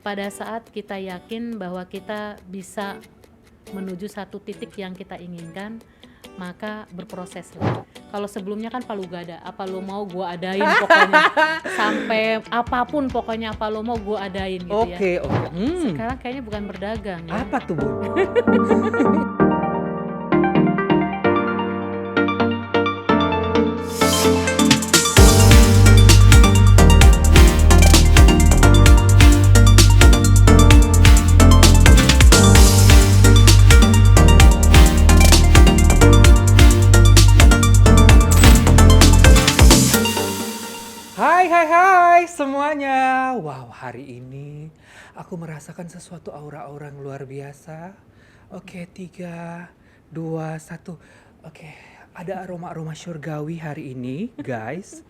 pada saat kita yakin bahwa kita bisa menuju satu titik yang kita inginkan, maka berproses lah. Kalau sebelumnya kan palu gada, apa lo mau gua adain pokoknya, sampai apapun pokoknya apa lo mau gua adain gitu ya. Oke. Sekarang kayaknya bukan berdagang ya. Apa tuh, Bun? Hai semuanya. Wow, hari ini aku merasakan sesuatu aura-aura yang luar biasa. Oke, 3, 2, 1. Oke, ada aroma-aroma surgawi hari ini, guys.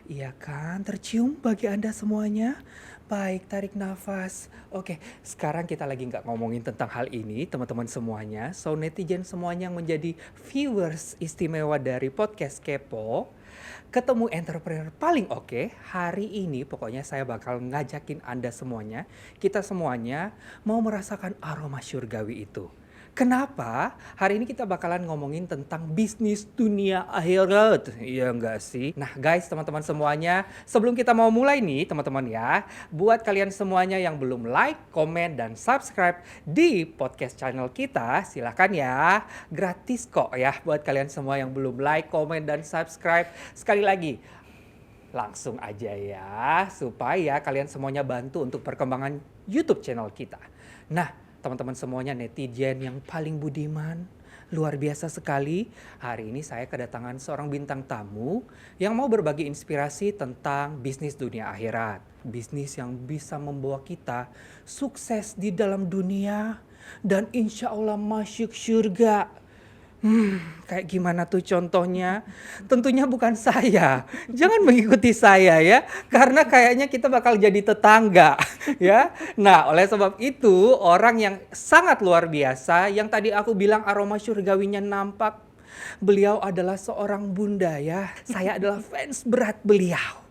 Iya kan, tercium bagi Anda semuanya. Baik, tarik nafas. Oke, sekarang kita lagi nggak ngomongin tentang hal ini, teman-teman semuanya. So, netizen semuanya yang menjadi viewers istimewa dari podcast Kepo, ketemu entrepreneur paling oke. Hari ini pokoknya saya bakal ngajakin Anda semuanya, kita semuanya mau merasakan aroma surgawi itu. Kenapa? Hari ini kita bakalan ngomongin tentang bisnis dunia akhirat. Iya enggak sih? Nah guys, teman-teman semuanya, sebelum kita mau mulai nih teman-teman ya, buat kalian semuanya yang belum like, komen, dan subscribe di podcast channel kita, silahkan ya. Gratis kok ya buat kalian semua yang belum like, komen, dan subscribe. Sekali lagi, langsung aja ya, supaya kalian semuanya bantu untuk perkembangan YouTube channel kita. Nah, teman-teman semuanya netizen yang paling budiman, luar biasa sekali. Hari ini saya kedatangan seorang bintang tamu yang mau berbagi inspirasi tentang bisnis dunia akhirat. Bisnis yang bisa membawa kita sukses di dalam dunia dan insya Allah masuk surga. Kayak gimana tuh contohnya? Tentunya bukan saya. Jangan mengikuti saya ya, karena kayaknya kita bakal jadi tetangga ya. Nah, oleh sebab itu orang yang sangat luar biasa yang tadi aku bilang aroma surgawinya nampak. Beliau adalah seorang bunda ya. Saya adalah fans berat beliau.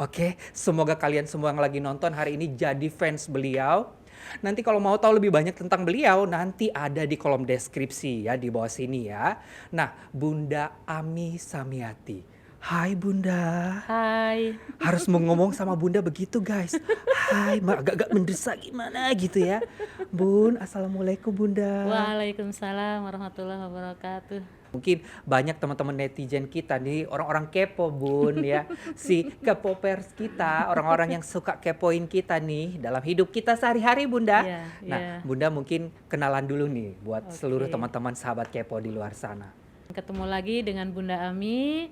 Oke, semoga kalian semua yang lagi nonton hari ini jadi fans beliau. Nanti kalau mau tahu lebih banyak tentang beliau, nanti ada di kolom deskripsi ya, di bawah sini ya. Nah, Bunda Ami Samiati. Hai Bunda. Hai. Harus ngomong sama Bunda begitu guys. Hai, agak-agak mendesak gimana gitu ya. Bun, Assalamualaikum Bunda. Waalaikumsalam warahmatullahi wabarakatuh. Mungkin banyak teman-teman netizen kita nih, orang-orang kepo Bun ya. Si kepopers kita, orang-orang yang suka kepoin kita nih dalam hidup kita sehari-hari Bunda. Nah, Bunda mungkin kenalan dulu nih buat seluruh teman-teman sahabat kepo di luar sana. Ketemu lagi dengan Bunda Ami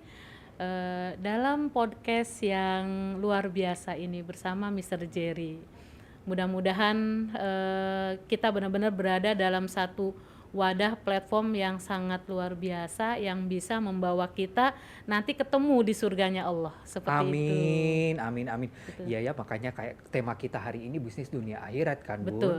dalam podcast yang luar biasa ini bersama Mr. Jerry. Mudah-mudahan kita benar-benar berada dalam satu wadah platform yang sangat luar biasa yang bisa membawa kita nanti ketemu di surganya Allah seperti itu. Amin. Iya ya, makanya kayak tema kita hari ini bisnis dunia akhirat kan Bun. Betul.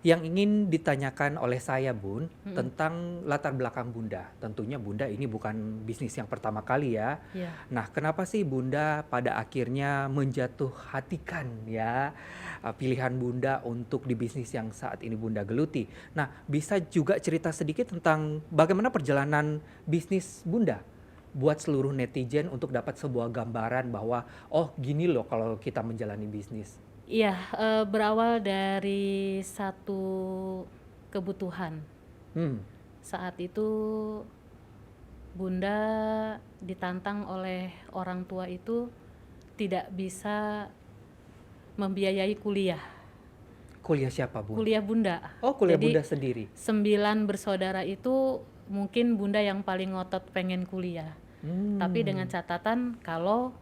Yang ingin ditanyakan oleh saya Bun tentang latar belakang Bunda. Tentunya Bunda ini bukan bisnis yang pertama kali ya. Nah, kenapa sih Bunda pada akhirnya menjatuhhatikan ya pilihan Bunda untuk di bisnis yang saat ini Bunda geluti. Nah, bisa juga cerita sedikit tentang bagaimana perjalanan bisnis Bunda buat seluruh netizen untuk dapat sebuah gambaran bahwa oh gini loh kalau kita menjalani bisnis. Iya, berawal dari satu kebutuhan. Saat itu Bunda ditantang oleh orang tua itu tidak bisa membiayai kuliah. Kuliah siapa Bun? Kuliah Bunda. Oh, kuliah Jadi, Bunda sendiri. 9 bersaudara itu mungkin Bunda yang paling ngotot pengen kuliah. Tapi dengan catatan kalau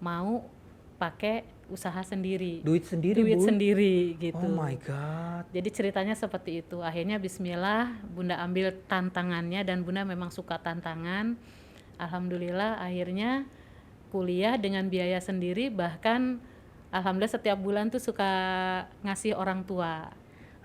mau pakai usaha sendiri. Duit sendiri Duit Bun? Sendiri gitu. Oh my god. Jadi ceritanya seperti itu. Akhirnya bismillah Bunda ambil tantangannya dan Bunda memang suka tantangan. Alhamdulillah akhirnya kuliah dengan biaya sendiri, bahkan alhamdulillah setiap bulan tuh suka ngasih orang tua.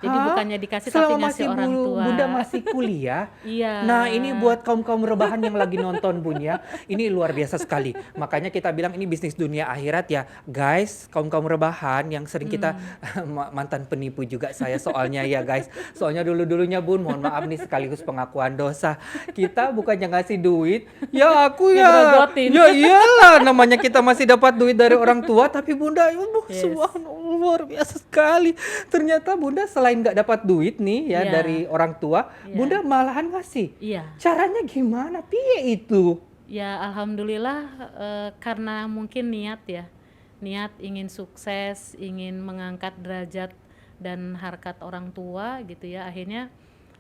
Jadi Hah? bukannya dikasih tapi Selama ngasih masih orang tua. Bunda masih kuliah? Iya. Nah, ini buat kaum-kaum rebahan yang lagi nonton, Bun, ya. Ini luar biasa sekali. Makanya kita bilang ini bisnis dunia akhirat ya. Guys, kaum-kaum rebahan yang sering kita Hmm. mantan penipu juga saya soalnya ya, guys. Soalnya dulu-dulunya, Bun, mohon maaf nih sekaligus pengakuan dosa. Kita bukannya ngasih duit, ya aku ya. Ngegrogotin. Ya iyalah, namanya kita masih dapat duit dari orang tua, tapi Bunda, Yes. subhanallah, luar biasa sekali. Ternyata Bunda selain nggak dapat duit nih ya Iya. dari orang tua, Iya. Bunda malahan ngasih. Iya. Caranya gimana? Piye itu? Ya alhamdulillah, karena mungkin niat ya. Niat ingin sukses, ingin mengangkat derajat dan harkat orang tua gitu ya. Akhirnya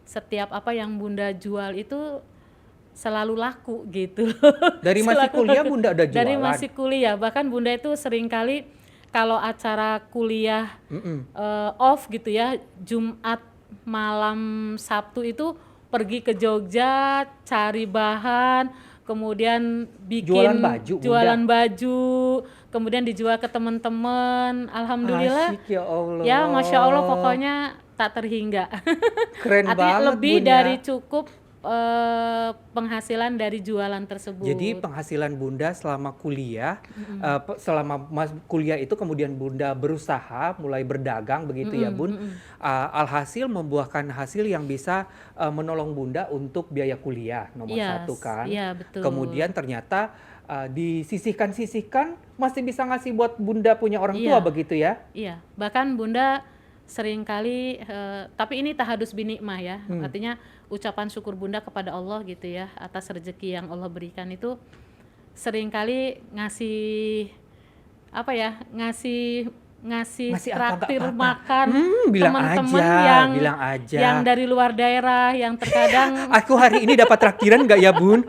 setiap apa yang Bunda jual itu selalu laku gitu. Dari masih Selalu kuliah laku. Bunda udah Dari jualan? masih kuliah, bahkan Bunda itu seringkali kalau acara kuliah Mm-mm. off gitu ya, Jumat malam Sabtu itu pergi ke Jogja cari bahan, kemudian Jualan bikin baju, Bunda? jualan baju, kemudian dijual ke teman-teman. Alhamdulillah Asyik ya Allah. ya, Masya Allah, pokoknya tak terhingga. Keren Artinya banget, lebih Bun, ya. dari cukup penghasilan dari jualan tersebut. Jadi penghasilan Bunda selama kuliah, selama kuliah itu kemudian Bunda berusaha mulai berdagang begitu ya, Bun. Alhasil membuahkan hasil yang bisa menolong Bunda untuk biaya kuliah nomor Iya, satu kan. iya betul. Kemudian ternyata disisihkan masih bisa ngasih buat Bunda punya orang tua Iya. begitu ya. Iya, bahkan Bunda seringkali, tapi ini tahadus binikmah ya, artinya ucapan syukur Bunda kepada Allah gitu ya, atas rezeki yang Allah berikan itu seringkali ngasih, apa ya, ngasih Ngasih apa, nggak traktir apa-apa. makan Bilang teman-teman aja, bilang aja. yang dari luar daerah, yang terkadang Aku hari ini dapat traktiran nggak ya, Bun?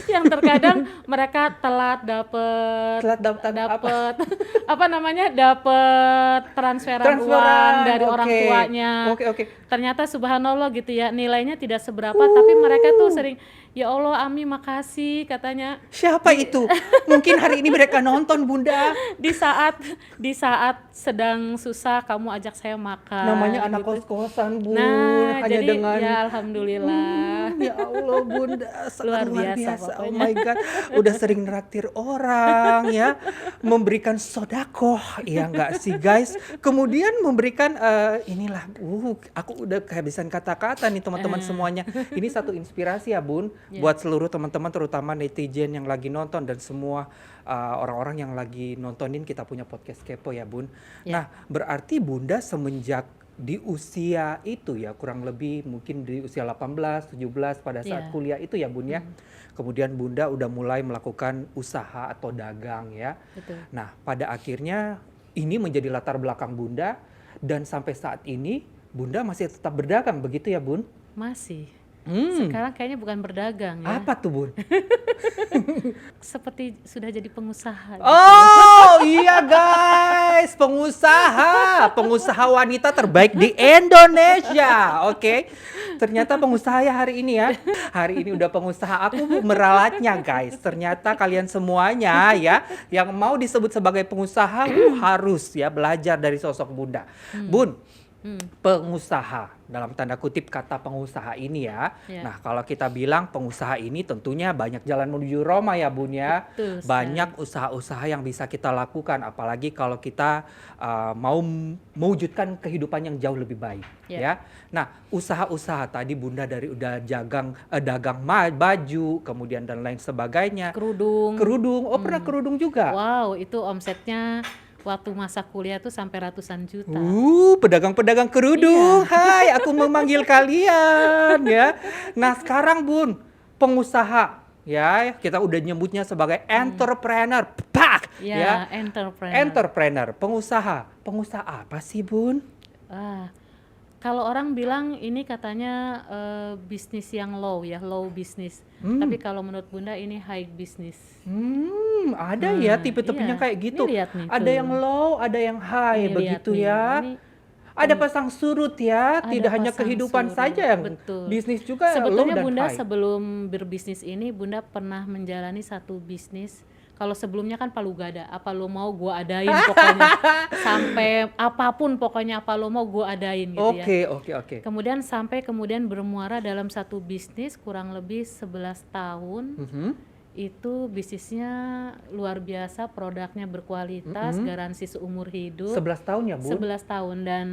yang terkadang mereka telat dapet Telat daftar apa? apa namanya, dapet transferan uang dari orang oke. tuanya. Oke. Ternyata subhanallah gitu ya, nilainya tidak seberapa, tapi mereka tuh sering, ya Allah Ami makasih katanya, Siapa itu? Mungkin hari ini mereka nonton, Bunda. di saat sedang susah kamu ajak saya makan. Namanya anak gitu. kos-kosan, Bun. Nah, Hanya jadi dengan ya alhamdulillah. ya Allah, Bunda, sangat Luar biasa Oh pokoknya. my God, udah sering neraktir orang ya, memberikan sodakoh, ya nggak sih guys? Kemudian memberikan inilah, aku udah kehabisan kata-kata nih teman-teman semuanya. Ini satu inspirasi ya, Bun, buat seluruh teman-teman, terutama netizen yang lagi nonton dan semua orang-orang yang lagi nontonin kita punya podcast Kepo ya, Bun. Nah, berarti Bunda semenjak di usia itu ya, kurang lebih mungkin di usia 18, 17 pada saat kuliah itu ya, Bun ya. Kemudian Bunda udah mulai melakukan usaha atau dagang ya. Betul. Nah, pada akhirnya ini menjadi latar belakang Bunda dan sampai saat ini Bunda masih tetap berdagang begitu ya, Bun? Masih. Sekarang kayaknya bukan berdagang ya. Apa tuh, Bun? Seperti sudah jadi pengusaha. Oh iya guys, pengusaha wanita terbaik di Indonesia. Oke. Ternyata pengusaha ya hari ini ya. Hari ini udah pengusaha, aku meralatnya guys. Ternyata kalian semuanya ya yang mau disebut sebagai pengusaha harus ya belajar dari sosok Bunda. Bun, pengusaha dalam tanda kutip kata pengusaha ini ya. Nah, kalau kita bilang pengusaha ini tentunya banyak jalan menuju Roma ya, Bun ya. Betul sekali. Banyak usaha-usaha yang bisa kita lakukan, apalagi kalau kita mau mewujudkan kehidupan yang jauh lebih baik ya. Nah, usaha-usaha tadi Bunda dari udah dagang baju, kemudian dan lain sebagainya. Kerudung. Oh, pernah kerudung juga? Wow, itu omsetnya waktu masa kuliah tuh sampai ratusan juta. Pedagang-pedagang kerudung. Hai, aku memanggil kalian ya. Nah, sekarang Bun, pengusaha ya, kita udah nyebutnya sebagai entrepreneur. Pak, Ya, ya. entrepreneur. Entrepreneur, pengusaha. Pengusaha apa sih, Bun? Kalau orang bilang ini katanya bisnis yang low ya, low bisnis. Tapi kalau menurut Bunda ini high bisnis. Ada ya tipe-tipenya kayak gitu. Ini lihat nih, Ada tuh. yang low, ada yang high, Ini begitu lihat nih, ya. ini Ada pasang surut ya, ada tidak hanya pasang kehidupan surut. saja yang Betul. bisnis juga low Sebetulnya dan Bunda high. sebelum berbisnis ini Bunda pernah menjalani satu bisnis. Kalau sebelumnya kan palu gada, apa lo mau gua adain pokoknya. Sampai apapun pokoknya apa lo mau gua adain gitu ya. Oke. Kemudian sampai kemudian bermuara dalam satu bisnis kurang lebih 11 tahun. Itu bisnisnya luar biasa, produknya berkualitas, garansi seumur hidup. 11 tahun ya, Bun? 11 tahun dan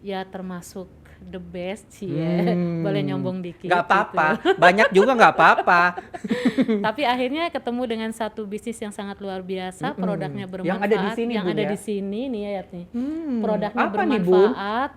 ya termasuk the best sih ya. Boleh nyombong dikit. Gak apa-apa, banyak juga gak apa-apa. Tapi akhirnya ketemu dengan satu bisnis yang sangat luar biasa, produknya bermanfaat. Yang ada di sini, yang Bun, ada ya? di sini nih ya nih. Produknya apa nih, Bun? bermanfaat.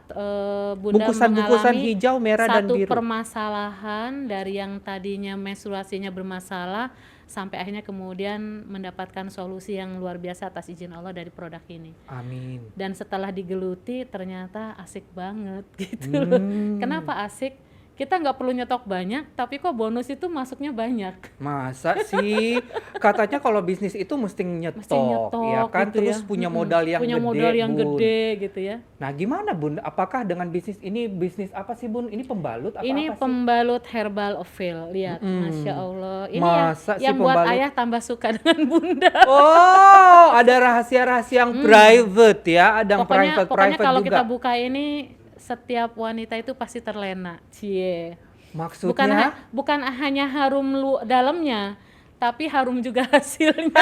Bunda Bungkusan-bungkusan mengalami hijau, merah, dan satu biru. permasalahan dari yang tadinya menstruasinya bermasalah sampai akhirnya kemudian mendapatkan solusi yang luar biasa atas izin Allah dari produk ini. Amin. Dan setelah digeluti ternyata asik banget gitu loh. Kenapa asik? Kita nggak perlu nyetok banyak, tapi kok bonus itu masuknya banyak. Masa sih? Katanya kalau bisnis itu mesti nyetok, ya kan? gitu Terus ya. punya modal yang punya gede, modal yang Bun. gede gitu ya. Nah, gimana, Bun? Apakah dengan bisnis ini bisnis apa sih, Bun? Ini pembalut apa Ini apa sih? pembalut herbal oil, lihat, masya Allah. Ini Masa sih yang buat pembalut? ayah tambah suka dengan bunda. Oh, ada rahasia-rahasia yang private ya, ada yang Pokoknya private kalau juga. kita buka ini setiap wanita itu pasti terlena, cie. Maksudnya? Bukan hanya harum dalamnya, tapi harum juga hasilnya.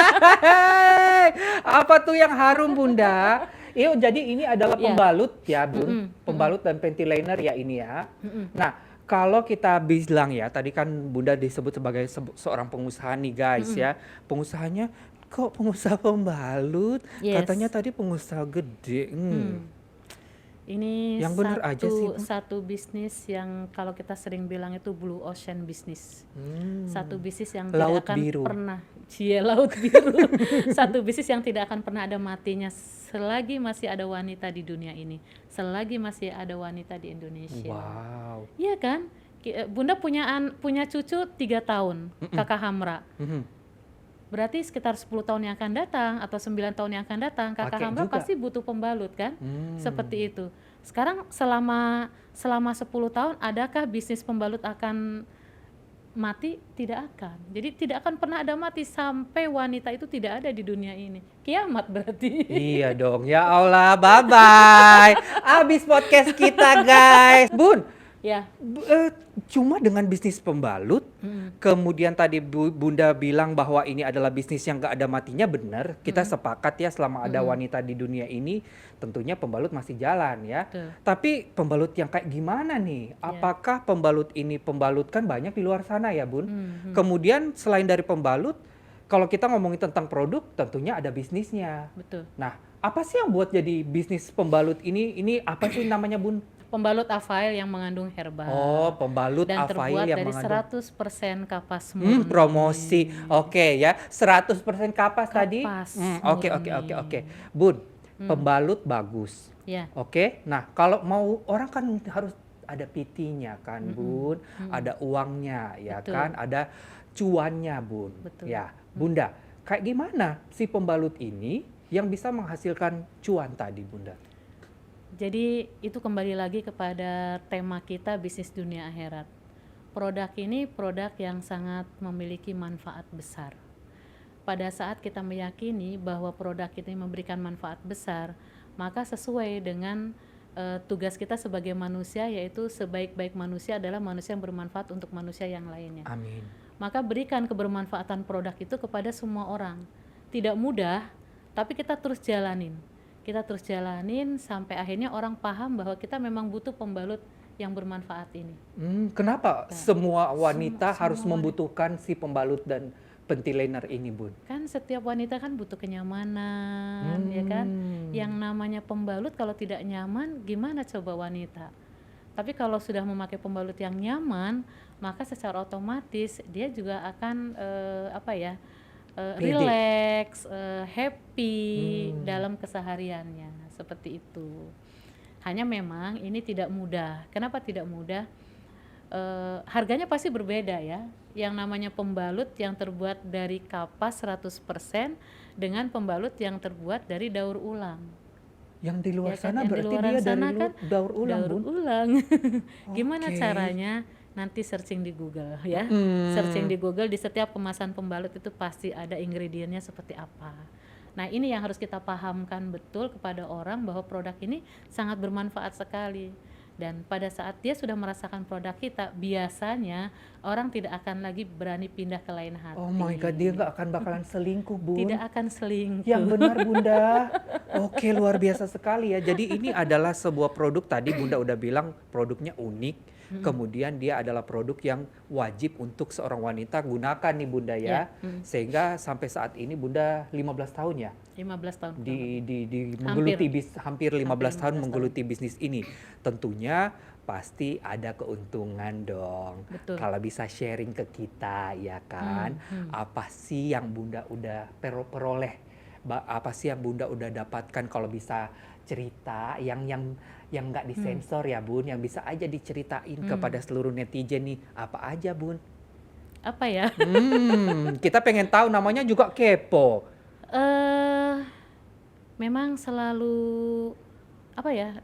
Apa tuh yang harum, Bunda? Jadi ini adalah Iya. pembalut ya, Bun. Pembalut dan ventilainer ya ini ya. Nah, kalau kita bilang ya, tadi kan Bunda disebut sebagai seorang pengusaha nih guys ya. Pengusahanya kok pengusaha pembalut? Yes. Katanya tadi pengusaha gede. Ini Yang bener aja sih, Bu. satu bisnis yang kalau kita sering bilang itu blue ocean bisnis. Satu bisnis yang Laut tidak akan biru. pernah, laut biru. Satu bisnis yang tidak akan pernah ada matinya selagi masih ada wanita di dunia ini, selagi masih ada wanita di Indonesia. Wow. Iya kan? Bunda punya cucu 3 tahun, kakak Hamra. Berarti sekitar 10 tahun yang akan datang atau 9 tahun yang akan datang, kakak Pakai Hamra juga. pasti butuh pembalut kan? Seperti itu. Sekarang selama 10 tahun adakah bisnis pembalut akan mati? Tidak akan. Jadi tidak akan pernah ada mati sampai wanita itu tidak ada di dunia ini. Kiamat berarti. Iya dong, ya Allah, bye-bye. Abis podcast kita guys. Bun, Ya. cuma dengan bisnis pembalut, kemudian tadi Bunda bilang bahwa ini adalah bisnis yang gak ada matinya, benar. Kita sepakat ya, selama ada wanita di dunia ini, tentunya pembalut masih jalan ya. Betul. Tapi pembalut yang kayak gimana nih? Apakah pembalut ini pembalut kan banyak di luar sana ya, Bun? Kemudian selain dari pembalut, kalau kita ngomongin tentang produk, tentunya ada bisnisnya. Betul. Nah, apa sih yang buat jadi bisnis pembalut ini? Ini apa sih namanya, Bun? Pembalut Avail yang mengandung herbal. Oh, pembalut dan Avail terbuat yang dari mengandung 100% kapas murni. promosi. Oke ya, 100% kapas tadi. Kapas Oke. murni. Bun, pembalut bagus. Ya. Oke. Nah, kalau mau orang kan harus ada PT-nya kan, Bun. Ada uangnya ya Betul. kan, ada cuannya, Bun. Betul. Ya, Bunda, kayak gimana si pembalut ini yang bisa menghasilkan cuan tadi, Bunda? Jadi itu kembali lagi kepada tema kita bisnis dunia akhirat. Produk ini produk yang sangat memiliki manfaat besar. Pada saat kita meyakini bahwa produk ini memberikan manfaat besar, maka sesuai dengan tugas kita sebagai manusia, yaitu sebaik-baik manusia adalah manusia yang bermanfaat untuk manusia yang lainnya. Amin. Maka berikan kebermanfaatan produk itu kepada semua orang. Tidak mudah, tapi kita terus jalanin. Kita terus jalanin sampai akhirnya orang paham bahwa kita memang butuh pembalut yang bermanfaat ini. Kenapa semua wanita semua harus membutuhkan si pembalut dan ventilainer ini, Bun? Kan setiap wanita kan butuh kenyamanan, ya kan? Yang namanya pembalut kalau tidak nyaman, gimana coba wanita? Tapi kalau sudah memakai pembalut yang nyaman, maka secara otomatis dia juga akan relax, happy dalam kesehariannya, seperti itu. Hanya memang ini tidak mudah. Kenapa tidak mudah? Harganya pasti berbeda ya. Yang namanya pembalut yang terbuat dari kapas 100% dengan pembalut yang terbuat dari daur ulang. Yang di luar Ya kan? sana Yang di berarti luar dia sana dari kan daur ulang, daur Bun? ulang. Gimana Oke. caranya? nanti searching di Google ya. Searching Mm-mm. di Google, di setiap kemasan pembalut itu pasti ada ingredientnya seperti apa. Nah, ini yang harus kita pahamkan betul kepada orang bahwa produk ini sangat bermanfaat sekali. Dan pada saat dia sudah merasakan produk kita, biasanya orang tidak akan lagi berani pindah ke lain Oh my God, dia hati. nggak akan bakalan selingkuh, Tidak Bun. akan Yang selingkuh. benar, Bunda. Oke, luar biasa sekali ya. Jadi ini adalah sebuah produk, tadi Bunda udah bilang produknya unik. Kemudian dia adalah produk yang wajib untuk seorang wanita gunakan nih Bunda Ya, ya. Sehingga sampai saat ini Bunda 15 tahun ya 15 tahun kurang lebih. di Hampir menggeluti hampir 15 tahun 15 tahun. menggeluti bisnis ini. Tentunya pasti ada keuntungan dong. Betul. Kalau bisa sharing ke kita ya kan. Apa sih yang Bunda udah peroleh? Apa sih yang Bunda udah dapatkan, kalau bisa cerita yang nggak disensor ya Bun, yang bisa aja diceritain kepada seluruh netizen nih. Apa aja Bun? Apa ya? Kita pengen tahu, namanya juga kepo. eh Memang selalu apa ya?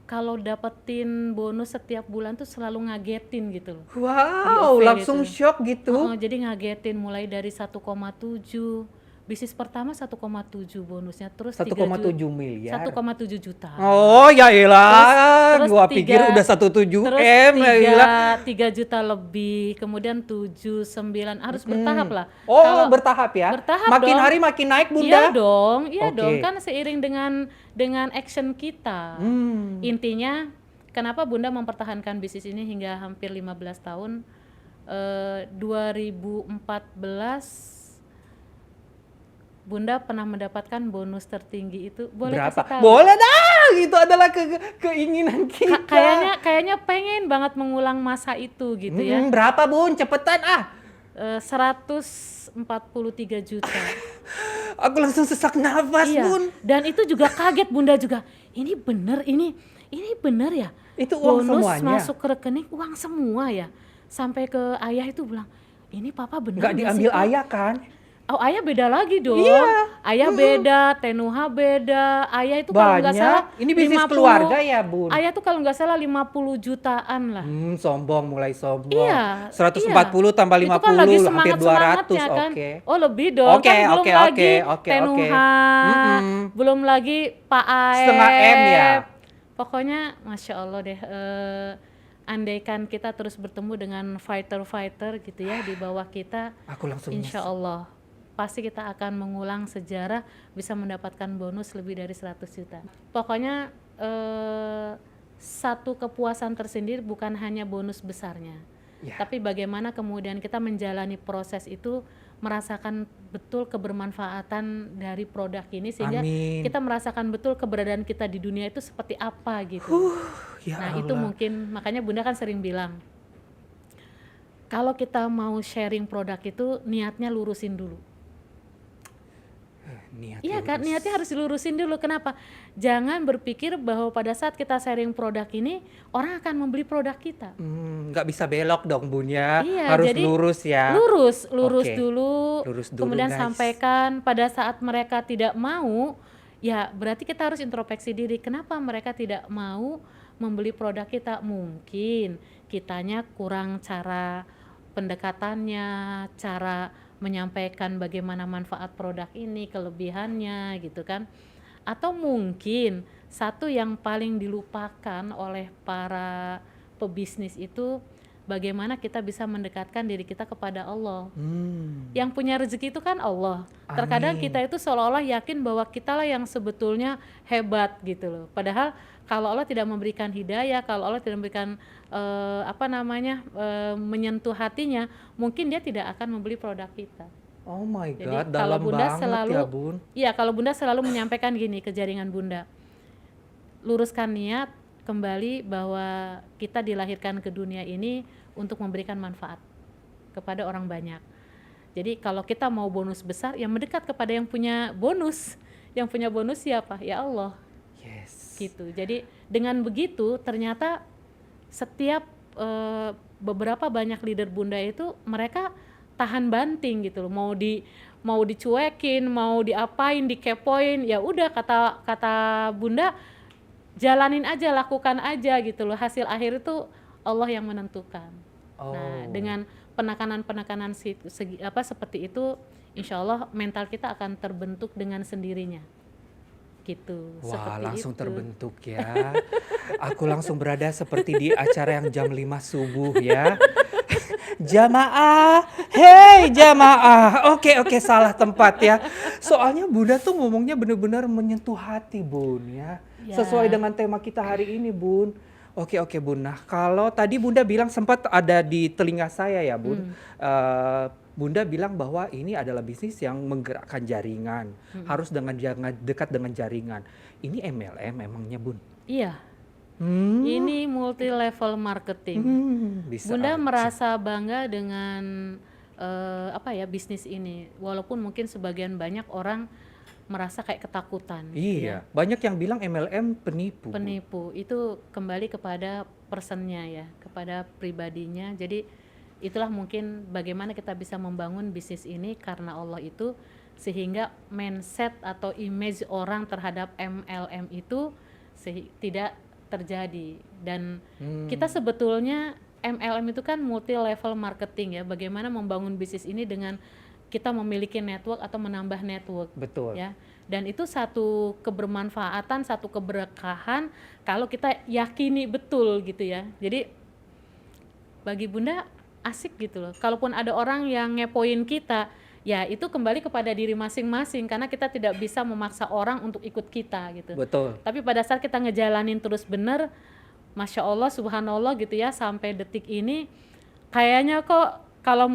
Kalau dapetin bonus setiap bulan tuh selalu ngagetin gitu loh. Di Wow, OV langsung gitu. shock gitu. Jadi ngagetin mulai dari 1,7. Bisnis pertama 1,7 bonusnya, terus 1,7 miliar. 1,7 juta. Oh ya elah, Terus gua pikir udah 17 terus M ya gila. 3 juta lebih, kemudian 7, 9, harus bertahap lah. Oh, Kalau bertahap ya. bertahap Makin dong. hari makin naik Bunda. Iya dong, Oke. kan seiring dengan action kita. Intinya kenapa Bunda mempertahankan bisnis ini hingga hampir 15 tahun? 2014 Bunda pernah mendapatkan bonus tertinggi itu, boleh Berapa? kasih tahu? Boleh dah, itu adalah keinginan kita. Kayaknya pengen banget mengulang masa itu gitu ya. Berapa Bun? Cepetan ah. 143 juta. Aku langsung sesak nafas Iya. Bun. Dan itu juga kaget Bunda juga. Ini bener, ini bener ya. Itu uang Bonus semuanya? masuk ke rekening, uang semua ya. Sampai ke ayah itu bilang, ini papa bener Nggak nggak diambil sih, Pak? ayah kan? Oh, ayah beda lagi dong. Iya. Ayah beda, Tenuha beda. Ayah itu kalau nggak Banyak. salah Ini bisnis keluarga ya, Bun? Ayah tuh kalau nggak salah 50 jutaan lah. Sombong, mulai sombong. Iya. 140 tambah 50, Itu kan lagi hampir 200. semangat-semangatnya kan. Oke. Oh, lebih dong. Oke, Kan belum oke, lagi oke. Tenuha, belum lagi Pak Aep. Setengah M ya? Pokoknya Masya Allah deh. Andaikan kita terus bertemu dengan fighter-fighter gitu ya di bawah kita, Aku langsung Insya Allah pasti kita akan mengulang sejarah, bisa mendapatkan bonus lebih dari 100 juta. Pokoknya satu kepuasan tersendiri, bukan hanya bonus besarnya, Ya. tapi bagaimana kemudian kita menjalani proses itu, merasakan betul kebermanfaatan dari produk ini, sehingga Amin. kita merasakan betul keberadaan kita di dunia itu seperti apa gitu. Ya Nah Allah. itu mungkin, makanya Bunda kan sering bilang, kalau kita mau sharing produk itu niatnya lurusin dulu. Niat Iya kan, lurus. niatnya harus dilurusin dulu. Kenapa? Jangan berpikir bahwa pada saat kita sharing produk ini, orang akan membeli produk kita. Nggak bisa belok dong Bun ya. Iya, Harus jadi lurus ya. Lurus Oke. dulu, Lurus dulu, kemudian guys. sampaikan. Pada saat mereka tidak mau, ya berarti kita harus introspeksi diri. Kenapa mereka tidak mau membeli produk kita? Mungkin kitanya kurang cara pendekatannya, cara menyampaikan bagaimana manfaat produk ini, kelebihannya gitu kan. Atau mungkin satu yang paling dilupakan oleh para pebisnis itu, bagaimana kita bisa mendekatkan diri kita kepada Allah. Yang punya rezeki itu kan Allah. Terkadang Amin. kita itu seolah-olah yakin bahwa kitalah yang sebetulnya hebat gitu loh. Padahal kalau Allah tidak memberikan hidayah, kalau Allah tidak memberikan menyentuh hatinya, mungkin dia tidak akan membeli produk kita. Oh my Jadi God, kalau dalam Bunda banget selalu, ya Bun. iya kalau Bunda selalu menyampaikan gini ke jaringan Bunda, luruskan niat kembali bahwa kita dilahirkan ke dunia ini untuk memberikan manfaat kepada orang banyak. Jadi kalau kita mau bonus besar, yang mendekat kepada yang punya bonus. Yang punya bonus siapa? Ya Allah. Yes. Gitu. Jadi dengan begitu ternyata setiap beberapa banyak leader Bunda itu mereka tahan banting gitu loh, mau dicuekin, mau diapain, dikepoin, ya udah kata Bunda, jalanin aja, lakukan aja gitu loh. Hasil akhir itu Allah yang menentukan. Nah, Oh. dengan penekanan-penekanan seperti itu, insya Allah mental kita akan terbentuk dengan sendirinya. Gitu, Wah, seperti langsung itu. terbentuk ya. Aku langsung berada seperti di acara yang jam 5 subuh ya. Jamaah, hei jamaah. Oke, oke, salah tempat ya. Soalnya Bunda tuh ngomongnya bener-bener menyentuh hati, Bun ya. Sesuai Ya, dengan tema kita hari ini, Bun. Oke, oke, Bun. Nah, kalau tadi Bunda bilang sempat ada di telinga saya ya, Bun. Bunda bilang bahwa ini adalah bisnis yang menggerakkan jaringan, harus dengan jangan dekat dengan jaringan. Ini MLM emangnya, Bun? iya. Hmm, Ini multi level marketing. bisa Bunda aja. merasa bangga dengan bisnis ini. Walaupun mungkin sebagian banyak orang merasa kayak ketakutan gitu ya. Iya, banyak yang bilang MLM penipu, Bun. Penipu itu kembali kepada personnya ya, kepada pribadinya. Jadi itulah mungkin bagaimana kita bisa membangun bisnis ini karena Allah itu, sehingga mindset atau image orang terhadap MLM itu tidak terjadi. Dan kita sebetulnya MLM itu kan multi level marketing ya, bagaimana membangun bisnis ini dengan kita memiliki network atau menambah network. Betul. Ya, dan itu satu kebermanfaatan, satu keberkahan kalau kita yakini betul gitu ya. Jadi bagi Bunda asik gitu loh. Kalaupun ada orang yang ngepoin kita, ya itu kembali kepada diri masing-masing karena kita tidak bisa memaksa orang untuk ikut kita gitu. Betul. Tapi pada saat kita ngejalanin terus bener, Masya Allah, Subhanallah gitu ya, sampai detik ini kayaknya kok kalau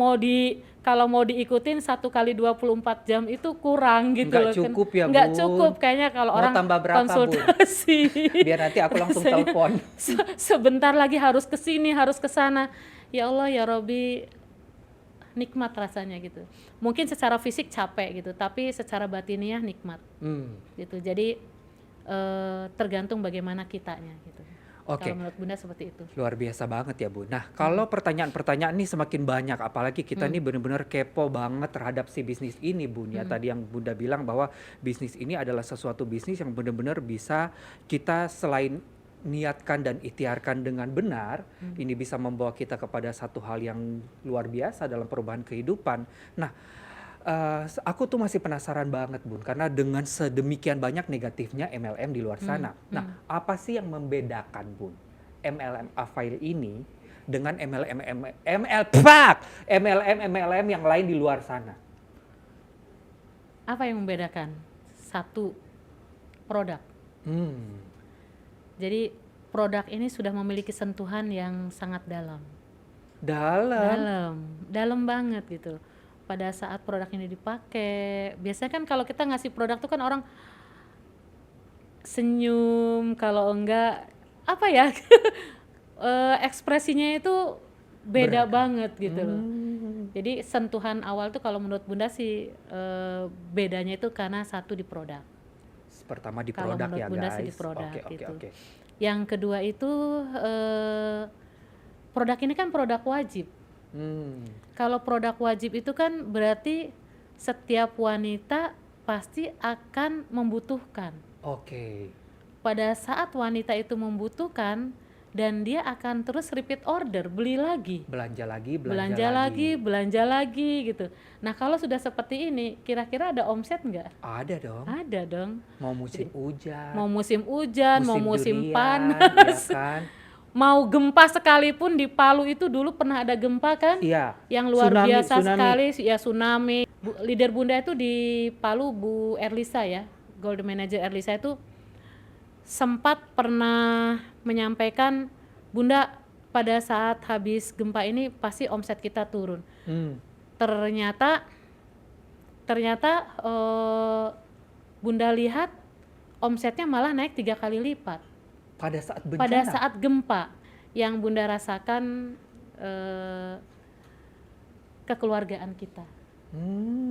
mau diikutin 1 kali 24 jam itu kurang gitu Nggak loh kan. cukup ya, Nggak Bun? cukup kayaknya kalau Mau orang tambah berapa, Bun? konsultasi. Biar nanti aku langsung Biasanya telepon. sebentar lagi harus ke sini, harus ke sana. Ya Allah ya Robi, nikmat rasanya gitu. Mungkin secara fisik capek gitu, tapi secara batiniah nikmat gitu. Jadi tergantung bagaimana kitanya gitu. Oke. Kalau menurut Bunda seperti itu. Luar biasa banget ya, Bu. Nah, kalau pertanyaan-pertanyaan ini semakin banyak, apalagi kita nih benar-benar kepo banget terhadap si bisnis ini, Bun. Ya, tadi yang Bunda bilang bahwa bisnis ini adalah sesuatu bisnis yang benar-benar bisa kita selain niatkan dan ikhtiarkan dengan benar, ini bisa membawa kita kepada satu hal yang luar biasa dalam perubahan kehidupan. Nah, aku tuh masih penasaran banget, Bun, karena dengan sedemikian banyak negatifnya MLM di luar sana. Nah, apa sih yang membedakan, Bun, MLM Avail ini dengan MLM yang lain di luar sana? Apa yang membedakan? Satu, produk. Jadi produk ini sudah memiliki sentuhan yang sangat dalam. Dalam banget gitu. Pada saat produk ini dipakai, biasanya kan kalau kita ngasih produk tuh kan orang senyum, kalau enggak apa ya ekspresinya itu beda banget gitu loh. Jadi sentuhan awal tuh kalau menurut Bunda sih bedanya itu karena satu di produk. Pertama di Kalau produk menurut ya, Bunda guys. sih di produk Oke, gitu. oke. Yang kedua itu produk ini kan produk wajib. Kalau produk wajib itu kan berarti setiap wanita pasti akan membutuhkan. Oke. Pada saat wanita itu membutuhkan dan dia akan terus repeat order, beli lagi. Belanja lagi, Belanja lagi gitu. Nah, kalau sudah seperti ini, kira-kira ada omset nggak? Ada dong. Ada dong. Mau musim hujan, Mau musim hujan, mau musim durian, panas. ya kan? Mau gempa sekalipun di Palu itu dulu pernah ada gempa kan? Iya. Yang luar biasa Tsunami. sekali ya, tsunami. Leader Bunda itu di Palu, Bu Erlisa ya, Golden Manager Erlisa itu sempat pernah menyampaikan, Bunda pada saat habis gempa ini pasti omset kita turun. Ternyata Bunda lihat omsetnya malah naik 3 kali lipat. Pada saat bencana. Pada saat gempa yang Bunda rasakan kekeluargaan kita.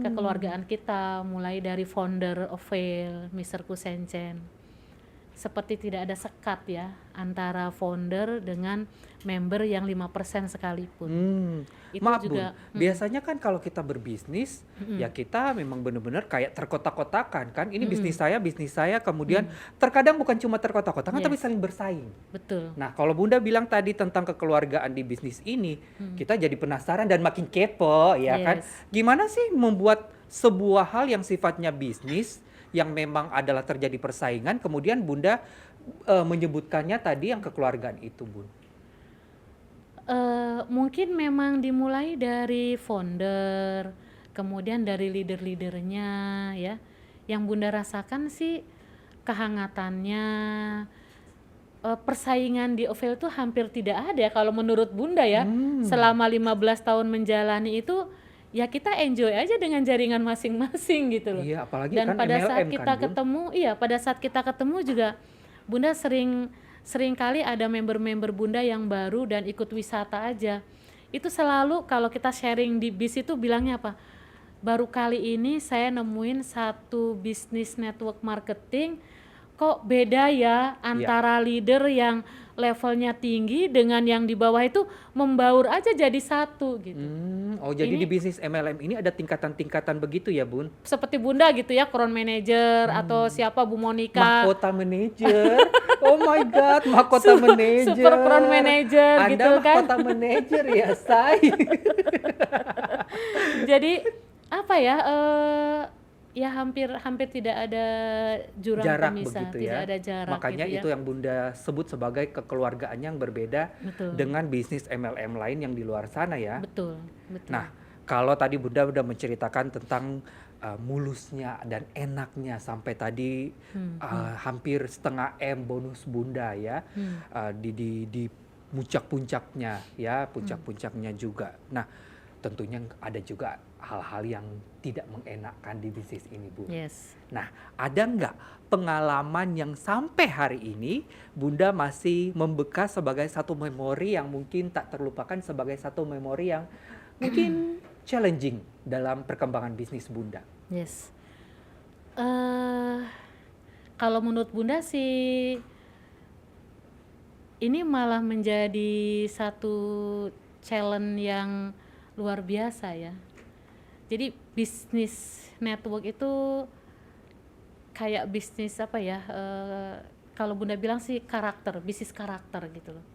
Kekeluargaan kita mulai dari founder Avail, Mr. Kusencen. seperti tidak ada sekat ya antara founder dengan member yang 5% sekalipun. Itu Maaf Bun, juga biasanya kan kalau kita berbisnis, ya kita memang benar-benar kayak terkotak-kotakan kan. Ini bisnis saya, kemudian terkadang bukan cuma terkotak-kotakan, tapi Yes, saling bersaing. betul. Nah, kalau Bunda bilang tadi tentang kekeluargaan di bisnis ini, kita jadi penasaran dan makin kepo, ya kan? Yes. Gimana sih membuat sebuah hal yang sifatnya bisnis, yang memang adalah terjadi persaingan, kemudian Bunda menyebutkannya tadi yang kekeluargaan itu, Bun? Mungkin memang dimulai dari founder, kemudian dari leader-leadernya ya. Yang Bunda rasakan sih kehangatannya, persaingan di Ovel tuh hampir tidak ada kalau menurut Bunda ya. Selama 15 tahun menjalani itu ya kita enjoy aja dengan jaringan masing-masing gitu loh. Iya, apalagi Dan kan pada saat MLM kan, kita Bun? ketemu, iya pada saat kita ketemu juga Bunda sering kali ada member-member Bunda yang baru dan ikut wisata aja. Itu selalu kalau kita sharing di bis itu bilangnya apa? Baru kali ini saya nemuin satu bisnis network marketing kok beda ya Iya. antara leader yang levelnya tinggi dengan yang di bawah itu membaur aja jadi satu gitu. Oh, jadi di Ini bisnis MLM ini ada tingkatan-tingkatan begitu ya, Bun? seperti Bunda gitu ya, crown manager atau siapa Bu Monica, Mahkota manager. Oh my God, mahkota manager. super crown manager Anda gitu kan. mahkota manager ya, say. Jadi apa ya, ya hampir tidak ada jurang Jarak pemisah, begitu tidak ya. ada jarak Makanya gitu ya. itu yang Bunda sebut sebagai kekeluargaan yang berbeda Betul, dengan bisnis MLM lain yang di luar sana ya. betul, betul. Nah, kalau tadi Bunda udah menceritakan tentang mulusnya dan enaknya sampai tadi hampir setengah M bonus Bunda ya, di puncak-puncaknya ya, puncak-puncaknya juga. Nah, tentunya ada juga hal-hal yang tidak mengenakkan di bisnis ini, Bu. Yes. Nah, ada nggak pengalaman yang sampai hari ini Bunda masih membekas sebagai satu memori yang mungkin tak terlupakan, sebagai satu memori yang mungkin challenging dalam perkembangan bisnis Bunda? Yes. Kalau menurut Bunda sih ini malah menjadi satu challenge yang luar biasa ya. Jadi bisnis network itu kayak bisnis apa ya? Kalau Bunda bilang sih bisnis karakter gitu loh.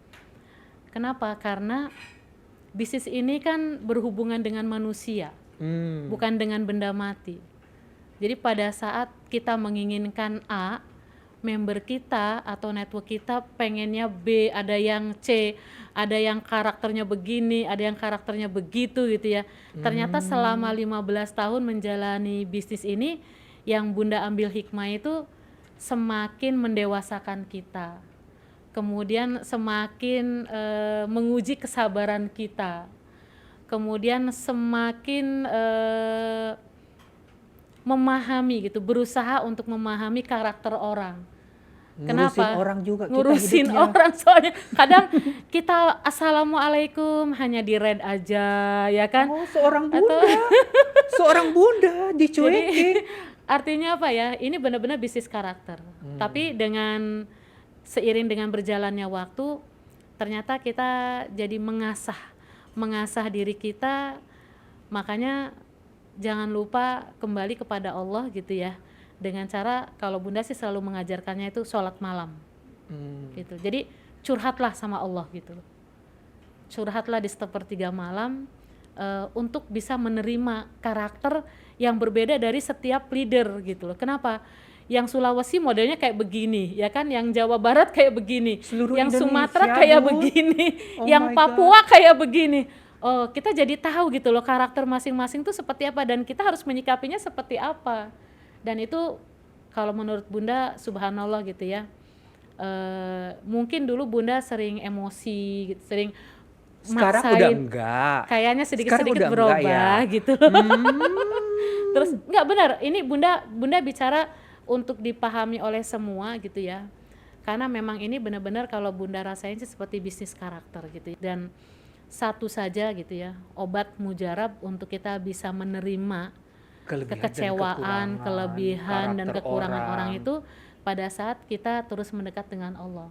Kenapa? Karena bisnis ini kan berhubungan dengan manusia, bukan dengan benda mati. Jadi pada saat kita menginginkan A, member kita atau network kita pengennya B, ada yang C, ada yang karakternya begini, ada yang karakternya begitu gitu ya. Ternyata selama 15 tahun menjalani bisnis ini, yang Bunda ambil hikmah itu semakin mendewasakan kita. Kemudian semakin menguji kesabaran kita. Kemudian semakin memahami gitu, berusaha untuk memahami karakter orang. Ngurusin Kenapa? orang juga kita Ngurusin hidupnya. orang, soalnya kadang kita assalamualaikum hanya di read aja ya kan. Oh, seorang Atau Bunda. Seorang Bunda jadi dicuekin. artinya apa ya? Ini benar-benar bisnis karakter. Tapi dengan seiring dengan berjalannya waktu, ternyata kita jadi mengasah diri kita. Makanya jangan lupa kembali kepada Allah gitu ya. Dengan cara, kalau Bunda sih selalu mengajarkannya itu sholat malam gitu. Jadi curhatlah sama Allah gitu. Curhatlah di sepertiga malam untuk bisa menerima karakter yang berbeda dari setiap leader gitu loh. Kenapa? Yang Sulawesi modelnya kayak begini ya kan, yang Jawa Barat kayak begini, Seluruh yang Indonesia, Sumatera kayak Bu. begini, Oh yang my Papua kayak begini. Oh, kita jadi tahu gitu loh karakter masing-masing tuh seperti apa dan kita harus menyikapinya seperti apa. Dan itu kalau menurut Bunda subhanallah gitu ya. Mungkin dulu Bunda sering emosi gitu, sering Sekarang udah maksain, enggak. kayaknya Sekarang sedikit-sedikit udah enggak berubah ya. gitu. Terus nggak benar, ini Bunda bicara untuk dipahami oleh semua gitu ya. Karena memang ini benar-benar kalau Bunda rasain sih seperti bisnis karakter gitu. Dan satu saja gitu ya, obat mujarab untuk kita bisa menerima Kelebihan dan kekecewaan, kekurangan kelebihan dan karakter kekurangan orang itu pada saat kita terus mendekat dengan Allah.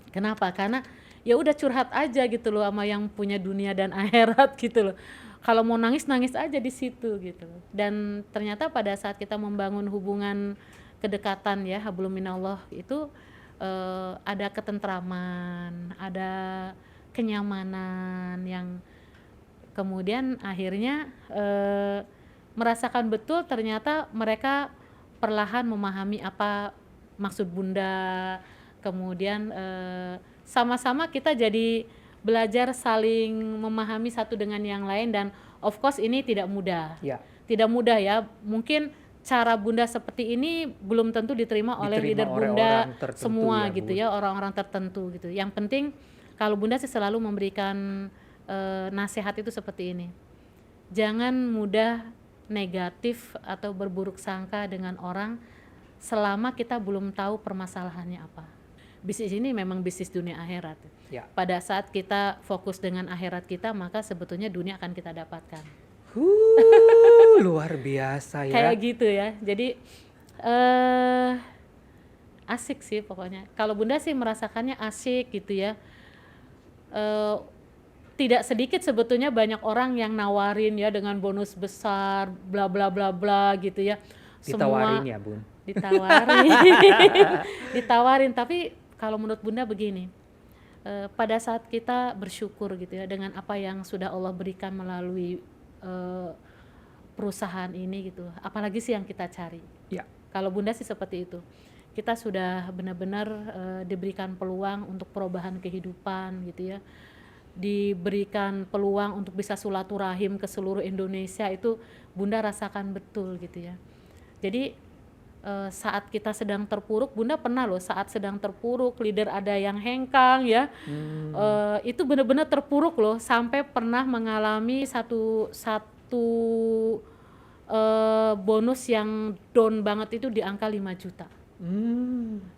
Kenapa? Karena ya udah curhat aja gitu loh sama yang punya dunia dan akhirat gitu loh. Kalau mau nangis nangis aja di situ gitu loh. Dan ternyata pada saat kita membangun hubungan kedekatan ya hablum minallah itu ada ketentraman, ada kenyamanan yang kemudian akhirnya merasakan betul ternyata mereka perlahan memahami apa maksud Bunda, kemudian sama-sama kita jadi belajar saling memahami satu dengan yang lain, dan of course ini tidak mudah. Ya. Tidak mudah ya, mungkin cara Bunda seperti ini belum tentu diterima oleh leader oleh Bunda orang tertentu semua ya, gitu Bun. ya, orang-orang tertentu gitu. Yang penting kalau Bunda sih selalu memberikan nasihat itu seperti ini. Jangan mudah negatif atau berburuk sangka dengan orang selama kita belum tahu permasalahannya apa. Bisnis ini memang bisnis dunia akhirat. Ya. Pada saat kita fokus dengan akhirat kita, maka sebetulnya dunia akan kita dapatkan. Luar biasa ya. Kayak gitu ya. Jadi asik sih pokoknya. Kalau Bunda sih merasakannya asik gitu ya. Tidak sedikit sebetulnya banyak orang yang nawarin ya dengan bonus besar, bla bla bla bla gitu ya. Ditawarin ya, Bun. Ditawarin. Ditawarin, tapi kalau menurut Bunda begini. Pada saat kita bersyukur gitu ya dengan apa yang sudah Allah berikan melalui perusahaan ini gitu, apalagi sih yang kita cari. Ya. Kalau Bunda sih seperti itu, kita sudah benar-benar diberikan peluang untuk perubahan kehidupan gitu ya, diberikan peluang untuk bisa silaturahim ke seluruh Indonesia, itu Bunda rasakan betul gitu ya. Jadi saat kita sedang terpuruk, Bunda pernah loh saat sedang terpuruk, leader ada yang hengkang ya, itu benar-benar terpuruk loh, sampai pernah mengalami satu bonus yang down banget itu di angka 5 juta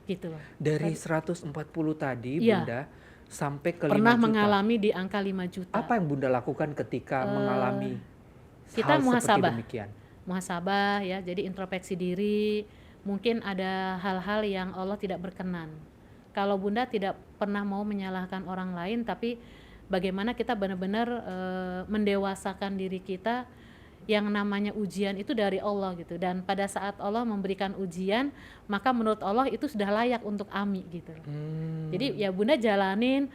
gitu loh. Dari 140 tadi Iya. Bunda sampai ke 5 Pernah juta. mengalami di angka 5 juta. Apa yang Bunda lakukan ketika mengalami kita hal muhasabah. seperti demikian? Muhasabah ya, jadi introspeksi diri. Mungkin ada hal-hal yang Allah tidak berkenan. Kalau Bunda tidak pernah mau menyalahkan orang lain, tapi bagaimana kita benar-benar mendewasakan diri kita. Yang namanya ujian itu dari Allah gitu, dan pada saat Allah memberikan ujian, maka menurut Allah itu sudah layak untuk AMI gitu. Jadi ya Bunda jalanin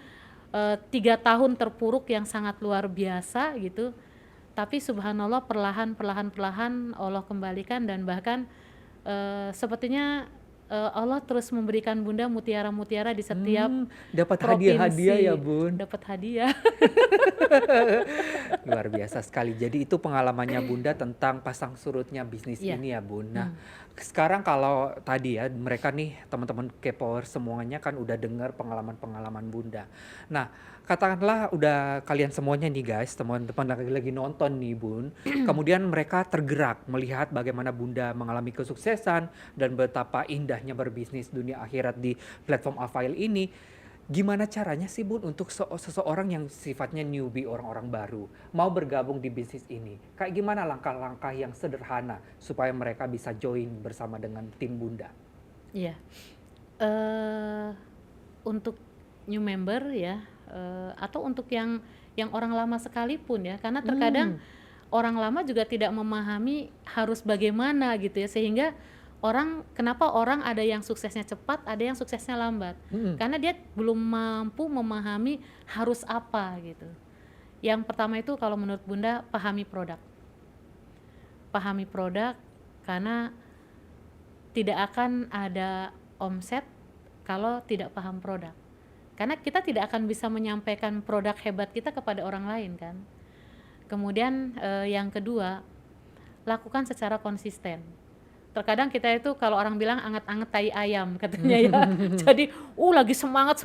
3 tahun terpuruk yang sangat luar biasa gitu, tapi subhanallah perlahan Allah kembalikan, dan bahkan sepertinya Allah terus memberikan Bunda mutiara-mutiara di setiap dapat provinsi. hadiah-hadiah ya, Bun. Dapat hadiah. Luar biasa sekali. Jadi itu pengalamannya Bunda tentang pasang surutnya bisnis Iya. ini ya, Bun. Nah, sekarang kalau tadi ya mereka nih teman-teman K-Power semuanya kan udah dengar pengalaman-pengalaman Bunda. Nah, katakanlah udah kalian semuanya nih guys, teman-teman lagi nonton nih, Bun. Kemudian mereka tergerak melihat bagaimana Bunda mengalami kesuksesan dan betapa indahnya berbisnis dunia akhirat di platform Avail ini. Gimana caranya sih, Bun, untuk seseorang yang sifatnya newbie, orang-orang baru mau bergabung di bisnis ini? Kayak gimana langkah-langkah yang sederhana supaya mereka bisa join bersama dengan tim Bunda? Iya. Untuk new member ya, atau untuk yang orang lama sekalipun ya, karena terkadang orang lama juga tidak memahami harus bagaimana gitu ya, sehingga kenapa orang ada yang suksesnya cepat, ada yang suksesnya lambat, karena dia belum mampu memahami harus apa gitu. Yang pertama itu kalau menurut Bunda, pahami produk, karena tidak akan ada omset kalau tidak paham produk. Karena kita tidak akan bisa menyampaikan produk hebat kita kepada orang lain kan. Kemudian yang kedua, lakukan secara konsisten. Terkadang kita itu kalau orang bilang anget-anget tai ayam katanya ya. Jadi lagi semangat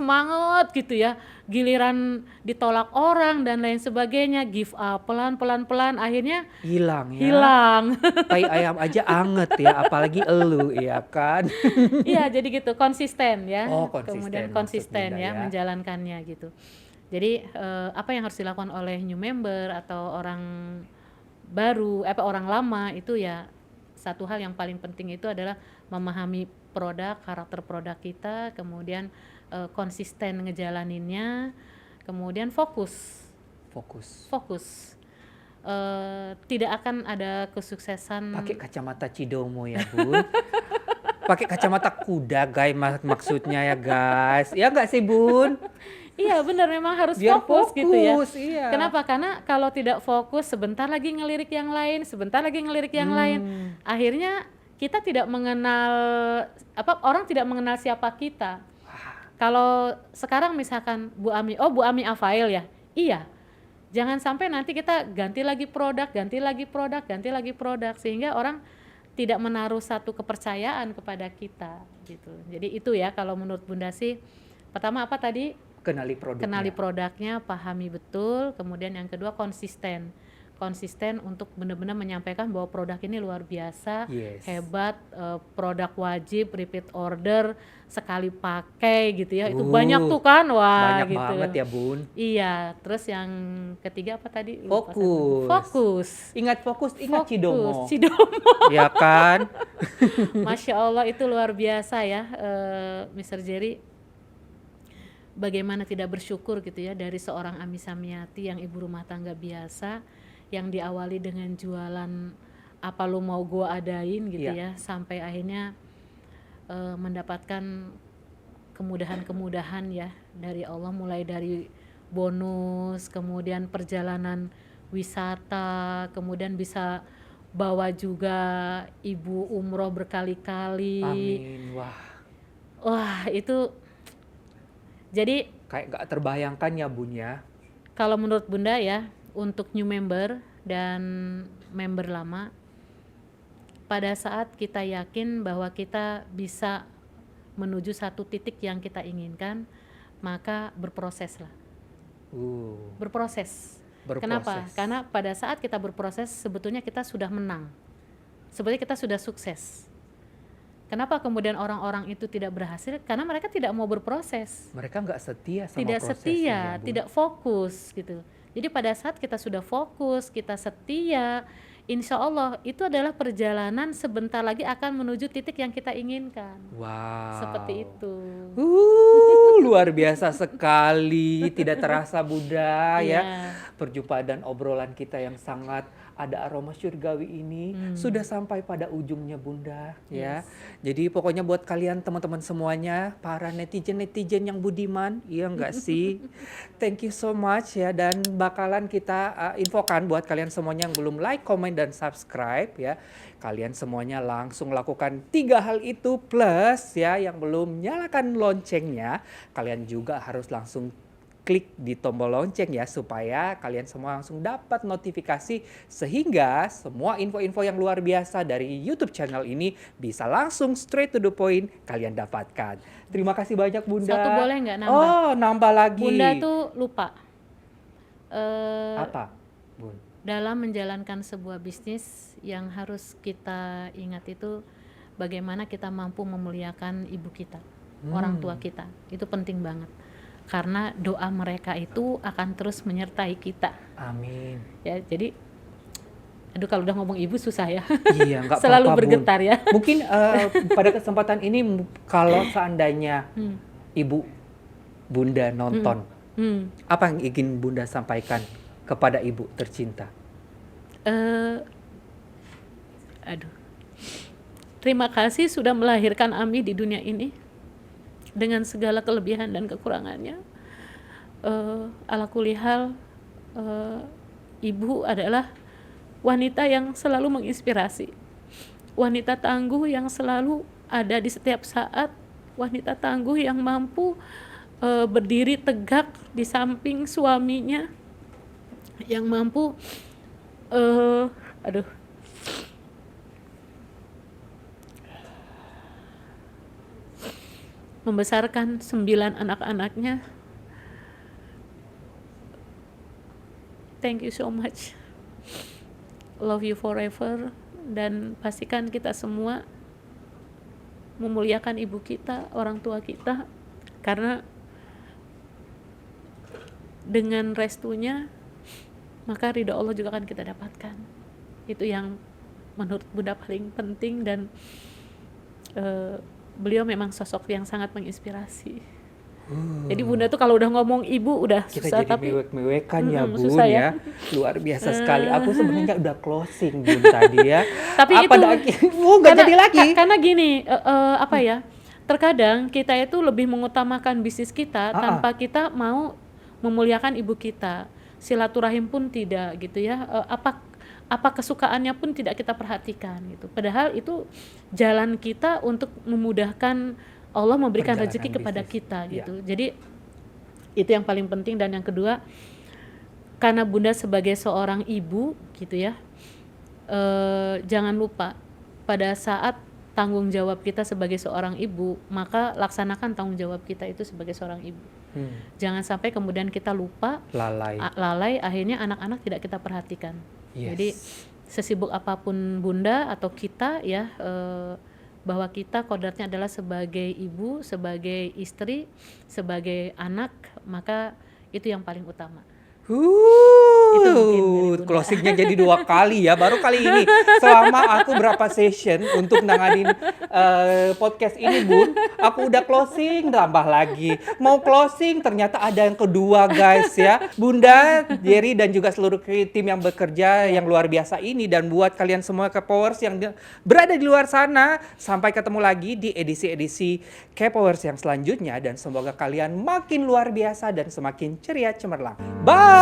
gitu ya. Giliran ditolak orang dan lain sebagainya, give up pelan akhirnya Hilang ya. hilang. Tai ayam aja anget ya, apalagi elu ya kan. Iya, jadi gitu, konsisten ya. Oh, konsisten Kemudian maksud konsisten Bunda ya ya. menjalankannya gitu. Jadi apa yang harus dilakukan oleh new member atau orang baru, orang lama itu ya, satu hal yang paling penting itu adalah memahami produk, karakter produk kita, kemudian konsisten ngejalaninnya, kemudian fokus. Tidak akan ada kesuksesan. Pakai kacamata Cidomo ya Bun. Pakai kacamata kuda guys maksudnya ya guys. Ya nggak sih Bun? Iya benar, memang harus Biar fokus gitu ya. iya. Kenapa? Karena kalau tidak fokus, sebentar lagi ngelirik yang lain, akhirnya kita tidak mengenal, orang tidak mengenal siapa kita. Kalau sekarang misalkan Bu Ami Afail ya, iya. Jangan sampai nanti kita ganti lagi produk, sehingga orang tidak menaruh satu kepercayaan kepada kita gitu. Jadi itu ya kalau menurut Bunda sih, pertama apa tadi? Kenali produknya, pahami betul. Kemudian yang kedua konsisten untuk benar-benar menyampaikan bahwa produk ini luar biasa, hebat, produk wajib, repeat order, sekali pakai gitu ya. Itu banyak tuh kan, wah banyak gitu. banget ya Bun. Iya, terus yang ketiga apa tadi? Fokus. Ingat Cidomo. Ya kan? Masya Allah, itu luar biasa ya, Mr. Jerry. Bagaimana tidak bersyukur gitu ya, dari seorang Ami Samyati yang ibu rumah tangga biasa, yang diawali dengan jualan apa lu mau gua adain gitu ya, sampai akhirnya mendapatkan kemudahan-kemudahan ya dari Allah, mulai dari bonus, kemudian perjalanan wisata, kemudian bisa bawa juga ibu umroh berkali-kali. Amin. Wah itu jadi kayak gak terbayangkan ya Bun ya. Kalau menurut Bunda ya, untuk new member dan member lama, pada saat kita yakin bahwa kita bisa menuju satu titik yang kita inginkan, maka berproseslah. Berproses. Kenapa? Karena pada saat kita berproses, sebetulnya kita sudah menang. Sebetulnya kita sudah sukses. Kenapa kemudian orang-orang itu tidak berhasil? Karena mereka tidak mau berproses. Mereka nggak setia sama tidak prosesnya. Setia, tidak fokus gitu. Jadi pada saat kita sudah fokus, kita setia, insya Allah itu adalah perjalanan sebentar lagi akan menuju titik yang kita inginkan. Wow. Seperti itu. Luar biasa sekali, tidak terasa Bunda ya. Perjumpaan dan obrolan kita yang sangat ada aroma surgawi ini sudah sampai pada ujungnya Bunda ya. Jadi pokoknya buat kalian teman-teman semuanya, para netizen yang budiman, iya enggak sih? Thank you so much ya, dan bakalan kita infokan buat kalian semuanya yang belum like, comment dan subscribe ya. Kalian semuanya langsung lakukan 3 hal itu, plus ya yang belum nyalakan loncengnya, kalian juga harus langsung klik di tombol lonceng ya, supaya kalian semua langsung dapat notifikasi, sehingga semua info-info yang luar biasa dari YouTube channel ini bisa langsung straight to the point kalian dapatkan. Terima kasih banyak Bunda. Satu boleh nggak nambah? Oh, nambah lagi. Bunda tuh lupa. Apa Bun? Dalam menjalankan sebuah bisnis, yang harus kita ingat itu bagaimana kita mampu memuliakan ibu kita, orang tua kita. Itu penting banget. Karena doa mereka itu akan terus menyertai kita. Amin. Ya, jadi kalau udah ngomong ibu susah ya. Iya, nggak selalu apa-apa, bergetar Bun. ya. Mungkin pada kesempatan ini kalau seandainya ibu Bunda nonton, apa yang ingin Bunda sampaikan kepada ibu tercinta? Terima kasih sudah melahirkan Ami di dunia ini dengan segala kelebihan dan kekurangannya. Ala kulli hal, ibu adalah wanita yang selalu menginspirasi, wanita tangguh yang selalu ada di setiap saat, wanita tangguh yang mampu berdiri tegak di samping suaminya, yang mampu membesarkan 9 anak-anaknya. Thank you so much. Love you forever. Dan pastikan kita semua memuliakan ibu kita, orang tua kita, karena dengan restunya maka ridho Allah juga akan kita dapatkan. Itu yang menurut Bunda paling penting, dan beliau memang sosok yang sangat menginspirasi. Jadi Bunda tuh kalau udah ngomong ibu udah Kita susah, jadi tapi mewek-mewekan ya Bun susah ya. ya. Luar biasa sekali. Aku sebenarnya udah closing Bun tadi ya. Tapi itu Pada akhirnya nggak jadi lagi. karena gini, apa ya? Terkadang kita itu lebih mengutamakan bisnis kita tanpa kita mau memuliakan ibu kita. Silaturahim pun tidak gitu ya. Apa kesukaannya pun tidak kita perhatikan gitu. Padahal itu jalan kita untuk memudahkan Allah memberikan Perjalanan rezeki kepada bisnis. kita Iya. gitu. Jadi itu yang paling penting. Dan yang kedua, karena Bunda sebagai seorang ibu gitu ya, jangan lupa pada saat tanggung jawab kita sebagai seorang ibu, maka laksanakan tanggung jawab kita itu sebagai seorang ibu. Jangan sampai kemudian kita lupa, lalai, akhirnya anak-anak tidak kita perhatikan. Yes. Jadi sesibuk apapun Bunda atau kita ya, bahwa kita kodratnya adalah sebagai ibu, sebagai istri, sebagai anak, maka itu yang paling utama. Itu mungkin dari Bunda. Closingnya jadi 2 kali ya, baru kali ini. Selama aku berapa session untuk nanganin podcast ini Bun, aku udah closing, tambah lagi. Mau closing, ternyata ada yang kedua guys ya. Bunda, Jerry dan juga seluruh tim yang bekerja yang luar biasa ini. Dan buat kalian semua K-Powers yang berada di luar sana, sampai ketemu lagi di edisi-edisi K-Powers yang selanjutnya. Dan semoga kalian makin luar biasa dan semakin ceria cemerlang. Bye!